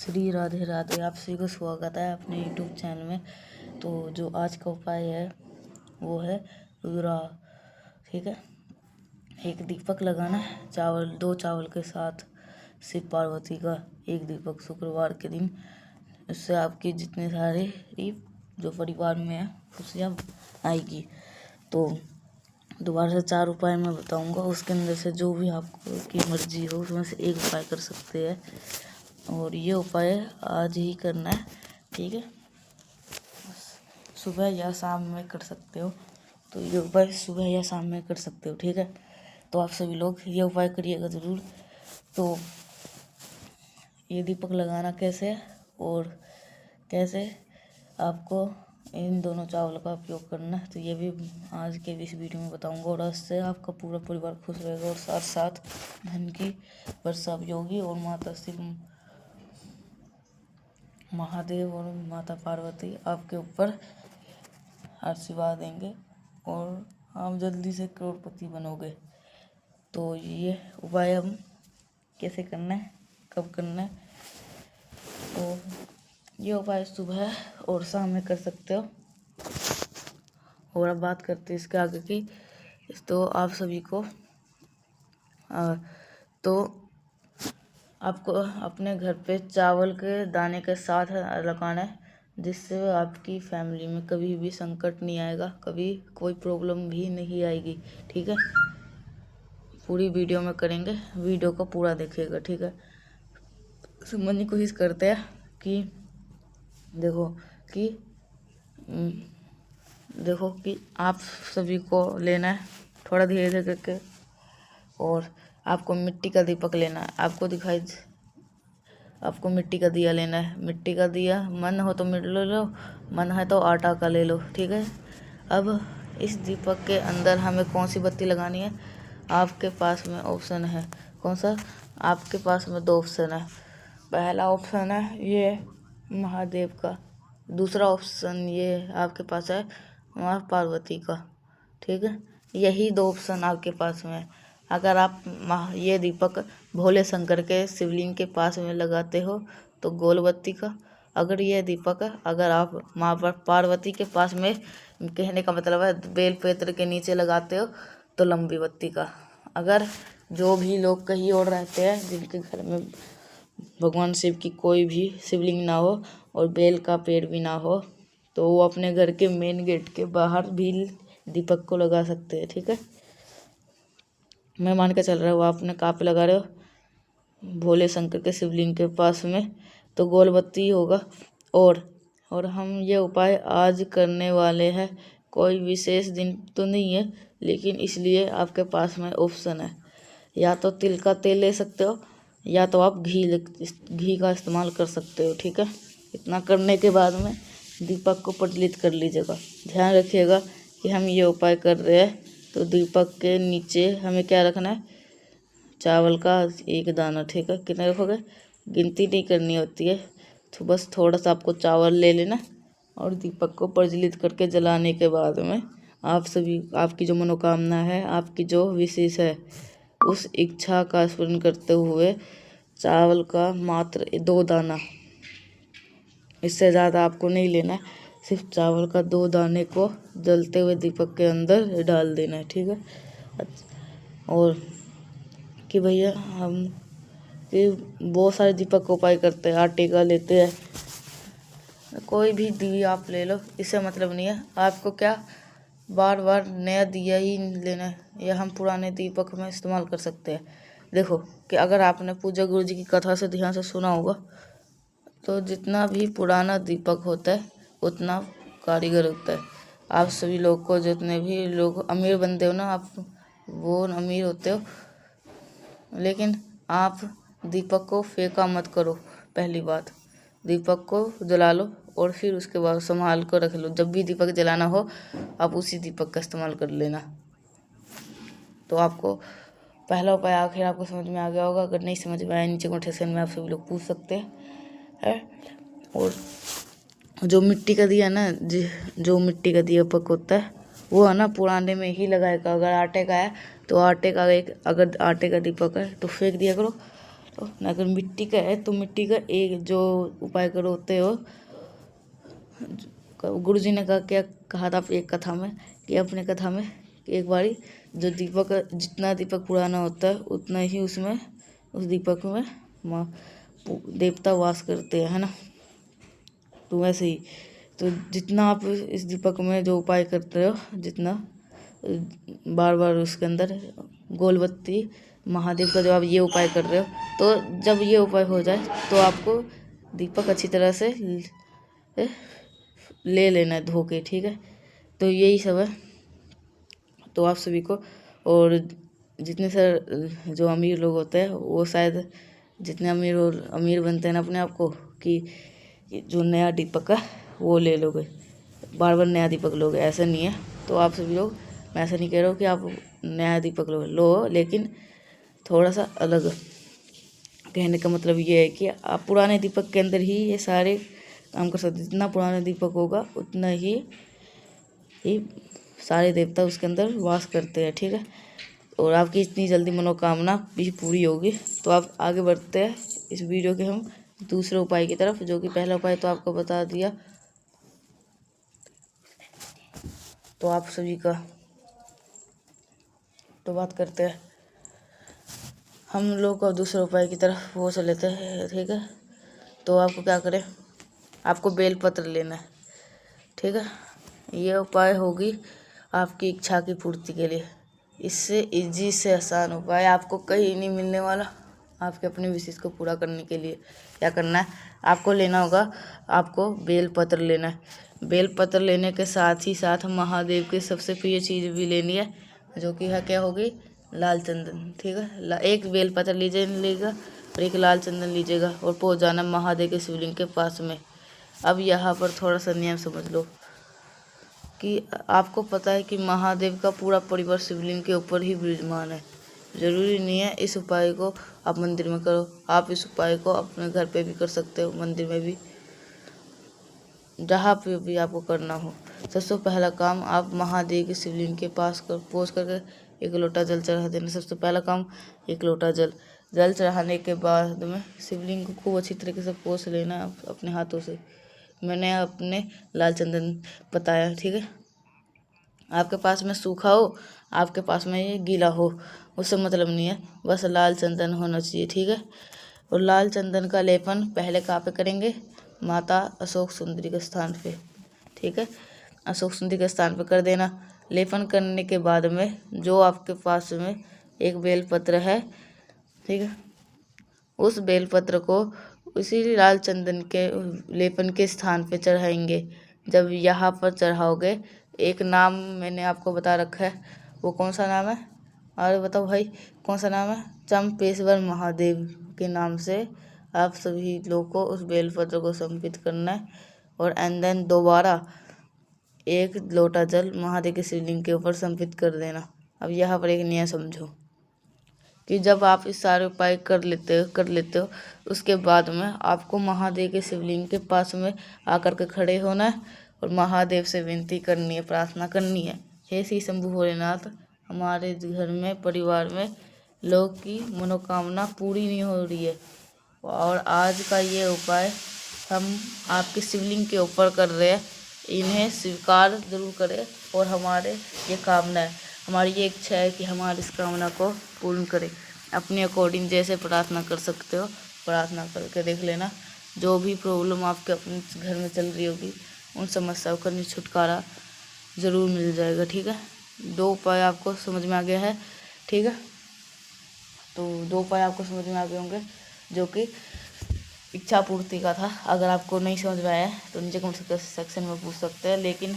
श्री राधे राधे। आप सभी को स्वागत है अपने यूट्यूब चैनल में। तो जो आज का उपाय है वो है रुद्रा। ठीक है, एक दीपक लगाना है दो चावल के साथ शिव पार्वती का एक दीपक शुक्रवार के दिन। इससे आपकी जितने सारे जो परिवार में है खुशियाँ आएगी। तो दोबारा से 4 उपाय मैं बताऊंगा, उसके अंदर से जो भी आपको की मर्जी हो उसमें से एक उपाय कर सकते हैं। और ये उपाय आज ही करना है, ठीक है। सुबह या शाम में कर सकते हो, तो ये उपाय सुबह या शाम में कर सकते हो, ठीक है। तो आप सभी लोग ये उपाय करिएगा ज़रूर। तो ये दीपक लगाना कैसे है और कैसे आपको इन दोनों चावल का उपयोग करना है, तो ये भी आज के इस वीडियो में बताऊंगा। और इससे आपका पूरा परिवार खुश रहेगा और साथ साथ धन की वर्षा भी होगी और माता शिव महादेव और माता पार्वती आपके ऊपर आशीर्वाद देंगे और आप जल्दी से करोड़पति बनोगे। तो ये उपाय हम कैसे करना है, कब करना है, तो ये उपाय सुबह और शाम में कर सकते हो। और अब बात करते हैं इसके आगे की। तो आप सभी को तो आपको अपने घर पे चावल के दाने के साथ लगाना है, जिससे आपकी फैमिली में कभी भी संकट नहीं आएगा, कभी कोई प्रॉब्लम भी नहीं आएगी, ठीक है। पूरी वीडियो में करेंगे, वीडियो को पूरा देखिएगा, ठीक है। समझने की कोशिश करते हैं कि देखो कि आप सभी को लेना है थोड़ा धीरे धीरे करके। और आपको मिट्टी का दीपक लेना है, आपको मिट्टी का दिया लेना है। मिट्टी का दिया मन हो तो मिट्टी ले लो, मन है तो आटा का ले लो, ठीक है। अब इस दीपक के अंदर हमें कौन सी बत्ती लगानी है, आपके पास में ऑप्शन है कौन सा, आपके पास में 2 ऑप्शन है। पहला ऑप्शन है ये महादेव का, दूसरा ऑप्शन ये आपके पास है माँ पार्वती का, ठीक है। यही 2 ऑप्शन आपके पास में है। अगर आप ये दीपक भोले शंकर के शिवलिंग के पास में लगाते हो तो गोल बत्ती का, अगर ये दीपक अगर आप माँ पार्वती के पास में, कहने का मतलब है बेल पत्र के नीचे लगाते हो तो लंबी बत्ती का। अगर जो भी लोग कहीं और रहते हैं जिनके घर में भगवान शिव की कोई भी शिवलिंग ना हो और बेल का पेड़ भी ना हो, तो वो अपने घर के मेन गेट के बाहर भी दीपक को लगा सकते हैं, ठीक है। मैं मान के चल रहा हूँ आपने कहाँ पे लगा रहे हो, भोले शंकर के शिवलिंग के पास में, तो गोल बत्ती होगा। और हम ये उपाय आज करने वाले हैं, कोई विशेष दिन तो नहीं है, लेकिन इसलिए आपके पास में ऑप्शन है, या तो तिल का तेल ले सकते हो या तो आप घी का इस्तेमाल कर सकते हो, ठीक है। इतना करने के बाद में दीपक को प्रज्वलित कर लीजिएगा। ध्यान रखिएगा कि हम ये उपाय कर रहे हैं, तो दीपक के नीचे हमें क्या रखना है, चावल का 1 दाना, ठीक है। कितने रखोगे, गिनती नहीं करनी होती है, तो बस थोड़ा सा आपको चावल ले लेना और दीपक को प्रज्वलित करके जलाने के बाद में आपकी जो मनोकामना है, आपकी जो विशेष है, उस इच्छा का स्मरण करते हुए चावल का मात्र 2 दाना, इससे ज़्यादा आपको नहीं लेना है, सिर्फ चावल का 2 दाने को जलते हुए दीपक के अंदर डाल देना है, ठीक है। और कि भैया हम कि बहुत सारे दीपक का उपाय करते हैं, आटे का लेते हैं, कोई भी दिया आप ले लो, इससे मतलब नहीं है। आपको क्या बार बार नया दिया ही लेना है, या हम पुराने दीपक में इस्तेमाल कर सकते हैं। देखो कि अगर आपने पूजा गुरु जी की कथा से ध्यान से सुना होगा, तो जितना भी पुराना दीपक होता है उतना कारीगर होता है। आप सभी लोग को, जितने भी लोग अमीर बनते हो ना, आप वो अमीर होते हो, लेकिन आप दीपक को फेंका मत करो। पहली बात, दीपक को जला लो और फिर उसके बाद संभाल कर रख लो। जब भी दीपक जलाना हो आप उसी दीपक का इस्तेमाल कर लेना। तो आपको पहला उपाय आखिर आपको समझ में आ गया होगा। अगर नहीं समझ में आया, नीचे कमेंट सेक्शन में आप सभी लोग पूछ सकते हैं। और जो मिट्टी का दिया ना, जो मिट्टी का दीपक होता है वो है ना पुराने में ही लगाएगा। अगर आटे का है तो अगर आटे का दीपक है तो फेंक दिया करो, अगर मिट्टी का है तो मिट्टी का एक जो उपाय करोते हो, गुरुजी ने क्या कहा था एक कथा में, कि अपने कथा में कि एक बारी जो दीपक, जितना दीपक पुराना होता है उतना ही उसमें, उस दीपक में देवता वास करते हैं, है ना। तो वैसे ही, तो जितना आप इस दीपक में जो उपाय करते हो, जितना बार बार उसके अंदर गोलबत्ती महादेव का जो आप ये उपाय कर रहे हो, तो जब ये उपाय हो जाए तो आपको दीपक अच्छी तरह से ले लेना है धो के, ठीक है। तो यही सब है। तो आप सभी को, और जितने सर जो अमीर लोग होते हैं वो शायद जितने अमीर बनते हैं ना अपने आप को, कि जो नया दीपक है वो ले लोगे, बार बार नया दीपक लोगे, ऐसा नहीं है। तो आप सभी लोग, मैं ऐसा नहीं कह रहा हूँ कि आप नया दीपक लो, लेकिन थोड़ा सा अलग। कहने का मतलब ये है कि आप पुराने दीपक के अंदर ही ये सारे काम कर सकते। जितना पुराना दीपक होगा उतना ही सारे देवता उसके अंदर वास करते हैं, ठीक है। और आपकी इतनी जल्दी मनोकामना भी पूरी होगी। तो आप आगे बढ़ते हैं इस वीडियो के हम दूसरे उपाय की तरफ, जो कि पहला उपाय तो आपको बता दिया। तो आप सभी का तो बात करते हैं हम लोग का दूसरे उपाय की तरफ, वो चल लेते हैं, ठीक है। तो आपको क्या करें, आपको बेलपत्र लेना है, ठीक है। ये उपाय होगी आपकी इच्छा की पूर्ति के लिए। इससे इजी से आसान उपाय, आपको कहीं नहीं मिलने वाला। आपके अपने विशेष को पूरा करने के लिए क्या करना है, आपको लेना होगा, आपको बेलपत्र लेना है। बेलपत्र लेने के साथ ही साथ महादेव की सबसे प्रिय चीज़ भी लेनी है, जो कि है क्या होगी, लाल चंदन, ठीक है। एक बेलपत्र लीजिएगा और एक लाल चंदन लीजिएगा और पहुंच जाना महादेव के शिवलिंग के पास में। अब यहाँ पर थोड़ा सा नियम समझ लो कि आपको पता है कि महादेव का पूरा परिवार शिवलिंग के ऊपर ही विराजमान है। ज़रूरी नहीं है इस उपाय को आप मंदिर में करो, आप इस उपाय को अपने घर पे भी कर सकते हो, मंदिर में भी, जहाँ पे भी आपको करना हो। सबसे पहला काम, आप महादेव के शिवलिंग के पास पहुँच करके एक लोटा जल चढ़ा देना। सबसे पहला काम, एक लोटा जल चढ़ाने के बाद में शिवलिंग को खूब अच्छी तरीके से पोंछ लेना अपने हाथों से। मैंने अपने लाल चंदन बताया, ठीक है। आपके पास में सूखा हो, आपके पास में ये गीला हो, उससे मतलब नहीं है, बस लाल चंदन होना चाहिए, ठीक है। और लाल चंदन का लेपन पहले कहाँ पे करेंगे, माता अशोक सुंदरी के स्थान पे, ठीक है। अशोक सुंदरी के स्थान पे कर देना। लेपन करने के बाद में जो आपके पास में एक बेलपत्र है, ठीक है, उस बेलपत्र को उसी लाल चंदन के लेपन के स्थान पे चढ़ाएंगे। जब यहाँ पर चढ़ाओगे, एक नाम मैंने आपको बता रखा है, वो कौन सा नाम है, और बताओ भाई कौन सा नाम है, चंपेश्वर महादेव के नाम से आप सभी लोग को उस बेलपत्र को समर्पित करना है। और एंड देन दोबारा एक लोटा जल महादेव के शिवलिंग के ऊपर समर्पित कर देना। अब यहाँ पर एक नियम समझो कि जब आप इस सारे उपाय कर लेते हो, उसके बाद में आपको महादेव के शिवलिंग के पास में आकर के खड़े होना है और महादेव से विनती करनी है, प्रार्थना करनी है, हे श्री शंभु भोलेनाथ, हमारे घर में परिवार में लोग की मनोकामना पूरी नहीं हो रही है, और आज का ये उपाय हम आपके शिवलिंग के ऊपर कर रहे हैं, इन्हें स्वीकार जरूर करें और हमारे ये कामना है, हमारी ये इच्छा है कि हमारी इस कामना को पूर्ण करें। अपने अकॉर्डिंग जैसे प्रार्थना कर सकते हो, प्रार्थना करके देख लेना। जो भी प्रॉब्लम आपके अपने घर में चल रही होगी, उन समस्याओं का छुटकारा ज़रूर मिल जाएगा, ठीक है। 2 उपाय आपको समझ में आ गया है, ठीक है। तो 2 उपाय आपको समझ में आ गए होंगे, जो कि इच्छा पूर्ति का था। अगर आपको नहीं समझ में आया तो नीचे कमेंट सेक्शन में पूछ सकते हैं, लेकिन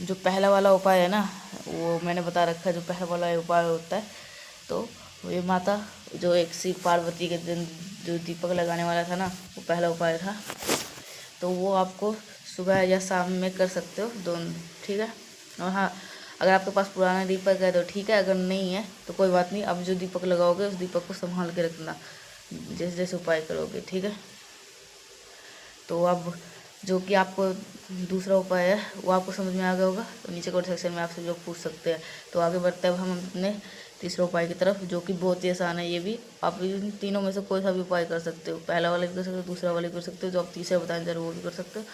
जो पहला वाला उपाय है ना, वो मैंने बता रखा है, जो पहला वाला उपाय होता है, तो ये माता जो एक शिव पार्वती के दिन जो दीपक लगाने वाला था ना, वो पहला उपाय था। तो वो आपको सुबह या शाम में कर सकते हो दोनों, ठीक है। और हाँ, अगर आपके पास पुराना दीपक है तो ठीक है, अगर नहीं है तो कोई बात नहीं, अब जो दीपक लगाओगे उस दीपक को संभाल के रखना जैसे जैसे उपाय करोगे, ठीक है। तो अब जो कि आपको दूसरा उपाय है वो आपको समझ में आ गया होगा, तो नीचे कमेंट सेक्शन में आप सभी लोग पूछ सकते हैं। तो आगे बढ़ते हैं हम अपने तीसरे उपाय की तरफ, जो कि बहुत ही आसान है। ये भी आप इन तीनों में से कोई सा भी उपाय कर सकते हो। पहला वाला भी कर सकते हो, दूसरा वाला भी कर सकते हो, जो आप तीसरा बताएं जरूर वो भी कर सकते हो,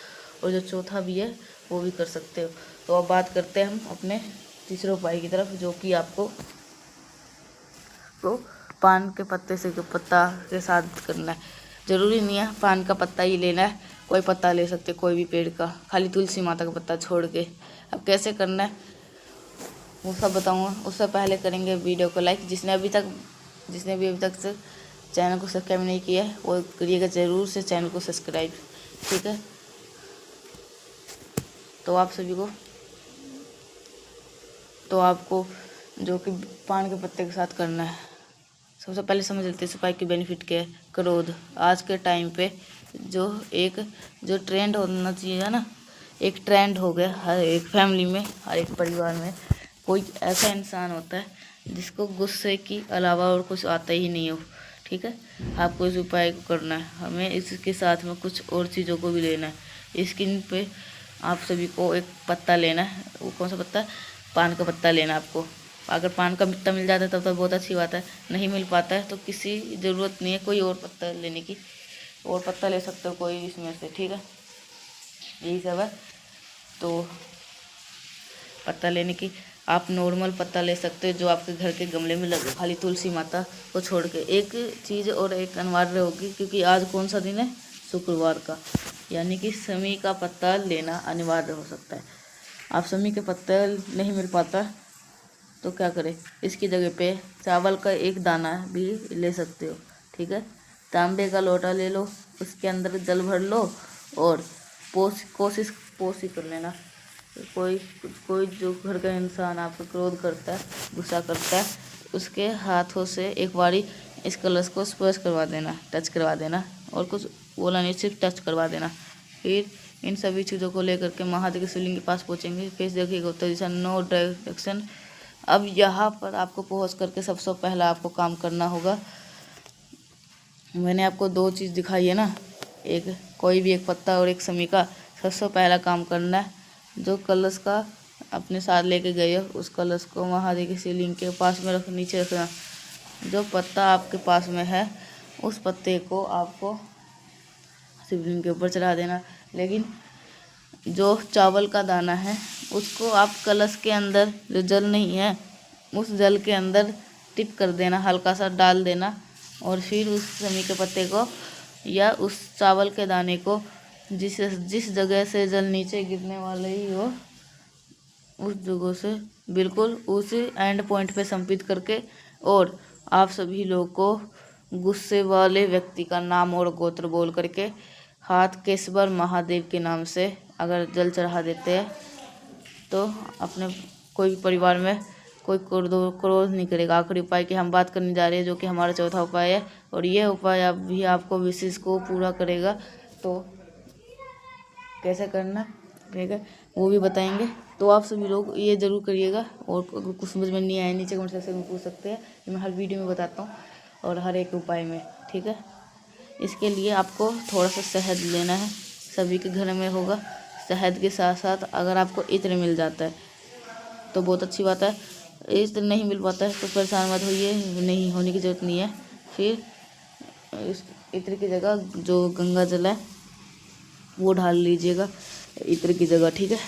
और जो चौथा भी है वो भी कर सकते हो। तो अब बात करते हैं हम अपने तीसरे उपाय की तरफ, जो कि आपको तो पान के पत्ते से पत्ता के साथ करना है। ज़रूरी नहीं है पान का पत्ता ही लेना है, कोई पत्ता ले सकते कोई भी पेड़ का, खाली तुलसी माता का पत्ता छोड़ के। अब कैसे करना है वो सब बताऊँगा, उससे पहले करेंगे वीडियो को लाइक। जिसने भी अभी तक से चैनल को सब्सक्राइब नहीं किया है वो करिएगा ज़रूर से चैनल को सब्सक्राइब, ठीक है। तो आप सभी को तो आपको जो कि पान के पत्ते के साथ करना है। सबसे पहले समझ लेते हैं इस उपाय की बेनिफिट क्या है। क्रोध आज के टाइम पे जो ट्रेंड होना चाहिए ना, एक ट्रेंड हो गया हर एक फैमिली में, हर एक परिवार में। कोई ऐसा इंसान होता है जिसको गुस्से की अलावा और कुछ आता ही नहीं हो, ठीक है। आपको इस उपाय को करना है, हमें इसके साथ में कुछ और चीज़ों को भी लेना है। स्किन पे आप सभी को एक पत्ता लेना है। वो कौन सा पत्ता? पान का पत्ता लेना है आपको। अगर पान का पत्ता मिल जाता है तब तो बहुत अच्छी बात है, नहीं मिल पाता है तो किसी ज़रूरत नहीं है कोई और पत्ता लेने की, और पत्ता ले सकते हो कोई इसमें से, ठीक है। यही सब है। तो पत्ता लेने की आप नॉर्मल पत्ता ले सकते हो जो आपके घर के गमले में लगे, खाली तुलसी माता को छोड़ के। एक चीज़ और एक अनिवार्य होगी, क्योंकि आज कौन सा दिन है? शुक्रवार का, यानी कि समी का पत्ता लेना अनिवार्य हो सकता है। आप समी के पत्ता नहीं मिल पाता तो क्या करें, इसकी जगह पे चावल का एक दाना भी ले सकते हो, ठीक है। तांबे का लोटा ले लो, उसके अंदर जल भर लो और कोशिश कर लेना। कोई जो घर का इंसान आपको क्रोध करता है, गुस्सा करता है, उसके हाथों से एक बारी इस कलश को स्पर्श करवा देना, टच करवा देना, और कुछ बोला नहीं, सिर्फ टच करवा देना। फिर इन सभी चीज़ों को लेकर के महादेव के शिवलिंग के पास पहुँचेंगे। फिर देखिएगा उत्तर दिशा, नो डायरेक्शन। अब यहाँ पर आपको पहुँच करके सबसे पहला आपको काम करना होगा। मैंने आपको दो चीज़ दिखाई है ना, एक कोई भी एक पत्ता और एक समी का। सबसे पहला काम करना है, जो कलश का अपने साथ लेके गए हो उस कलश को महादेव के शिवलिंग के पास में नीचे रखना। जो पत्ता आपके पास में है उस पत्ते को आपको शिवलिंग के ऊपर चढ़ा देना। लेकिन जो चावल का दाना है उसको आप कलश के अंदर, जो जल नहीं है उस जल के अंदर टिप कर देना, हल्का सा डाल देना, और फिर उस समी के पत्ते को या उस चावल के दाने को जिस जगह से जल नीचे गिरने वाला ही हो उस जगह से बिल्कुल उस एंड पॉइंट पे संपित करके, और आप सभी लोग को गुस्से वाले व्यक्ति का नाम और गोत्र बोल करके हाथ केशवर महादेव के नाम से अगर जल चढ़ा देते हैं तो अपने कोई भी परिवार में कोई क्रोध नहीं करेगा। आखिरी उपाय की हम बात करने जा रहे हैं, जो कि हमारा चौथा उपाय है, और यह उपाय भी आपको विशेष को पूरा करेगा। तो कैसे करना, ठीक है, वो भी बताएंगे। तो आप सभी लोग ये ज़रूर करिएगा, और अगर कुछ समझ में नहीं आया नीचे कमेंट सेक्शन में पूछ सकते हैं, मैं हर वीडियो में बताता हूँ और हर एक उपाय में, ठीक है। इसके लिए आपको थोड़ा सा शहद लेना है, सभी के घर में होगा। शहद के साथ साथ अगर आपको इत्र मिल जाता है तो बहुत अच्छी बात है, इत्र नहीं मिल पाता है तो परेशान मत होइए, नहीं होने की ज़रूरत नहीं है। फिर इस इत्र की जगह जो गंगा जल है वो डाल लीजिएगा इत्र की जगह, ठीक है।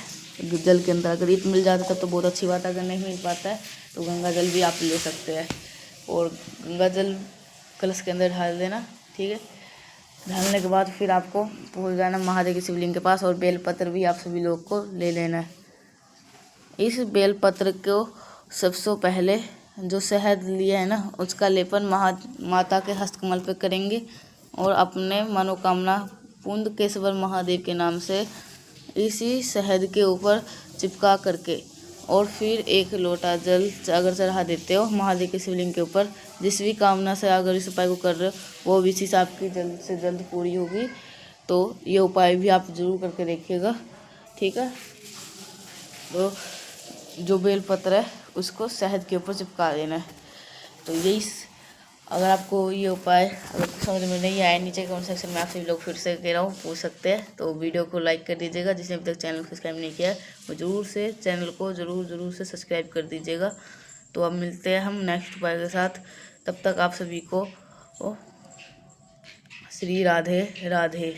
जल के अंदर अगर इत्र मिल जाता है तब तो बहुत अच्छी बात है, अगर नहीं मिल पाता है तो गंगा जल भी आप ले सकते हैं, और गंगा जल कलश के अंदर डाल देना, ठीक है। डालने के बाद फिर आपको पहुँच जाना महादेव के शिवलिंग के पास, और बेलपत्र भी आप सभी लोग को ले लेना है। इस बेलपत्र को सबसे पहले जो शहद लिया है ना उसका लेपन माता के हस्तकमल पे करेंगे, और अपने मनोकामना पुंद केशवर महादेव के नाम से इसी शहद के ऊपर चिपका करके, और फिर एक लोटा जल अगर चढ़ा देते हो महादेव के शिवलिंग के ऊपर, जिस भी कामना से अगर इस उपाय को कर रहे हो वो विशेष आपकी जल्द से जल्द पूरी होगी। तो ये उपाय भी आप जरूर करके देखिएगा, ठीक है। तो जो बेलपत्र है उसको शहद के ऊपर चिपका देना है। तो यही, अगर आपको ये उपाय अगर कुछ समझ में नहीं आया नीचे कमेंट सेक्शन में आप सभी लोग फिर से कह रहा हूँ पूछ सकते हैं। तो वीडियो को लाइक कर दीजिएगा, जिसने अभी तक चैनल को सब्सक्राइब नहीं किया है वो जरूर से चैनल को ज़रूर से सब्सक्राइब कर दीजिएगा, तो अब मिलते हैं हम नेक्स्ट उपाय के साथ। तब तक आप सभी को श्री राधे राधे।